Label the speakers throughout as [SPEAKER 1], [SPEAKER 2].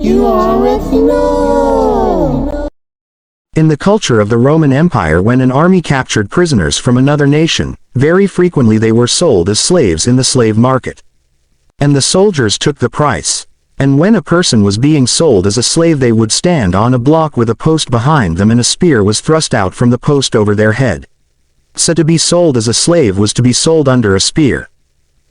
[SPEAKER 1] You already know.
[SPEAKER 2] In the culture of the Roman Empire, when an army captured prisoners from another nation, very frequently they were sold as slaves in the slave market. And the soldiers took the price. And when a person was being sold as a slave, they would stand on a block with a post behind them, and a spear was thrust out from the post over their head. So to be sold as a slave was to be sold under a spear.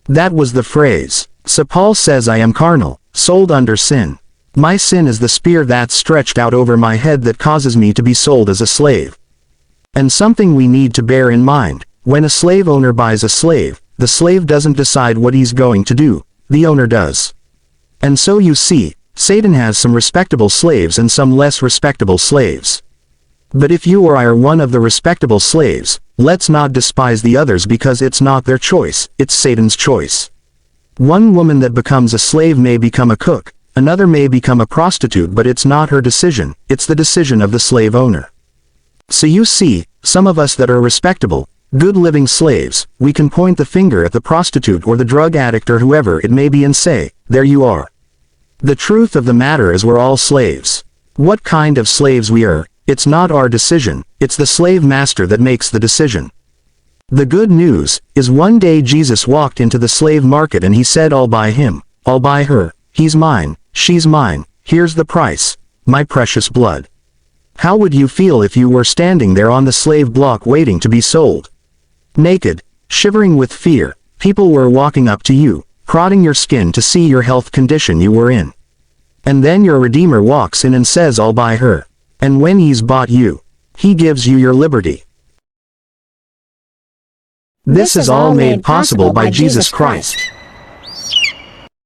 [SPEAKER 2] That was the phrase. So Paul says, I am carnal, sold under sin. My sin is the spear that's stretched out over my head that causes me to be sold as a slave. And something we need to bear in mind, when a slave owner buys a slave, the slave doesn't decide what he's going to do, the owner does. And so you see, Satan has some respectable slaves and some less respectable slaves. But if you or I are one of the respectable slaves, let's not despise the others, because it's not their choice, it's Satan's choice. One woman that becomes a slave may become a cook, another may become a prostitute, but it's not her decision, it's the decision of the slave owner. So you see, some of us that are respectable, good living slaves, we can point the finger at the prostitute or the drug addict or whoever it may be and say, there you are. The truth of the matter is we're all slaves. What kind of slaves we are, it's not our decision, it's the slave master that makes the decision. The good news is one day Jesus walked into the slave market and he said, I'll buy him, I'll buy her, he's mine, she's mine, here's the price, my precious blood. How would you feel if you were standing there on the slave block waiting to be sold? Naked, shivering with fear, people were walking up to you, prodding your skin to see your health condition you were in. And then your Redeemer walks in and says, I'll buy her. And when he's bought you, he gives you your liberty. This is all made possible by Jesus Christ.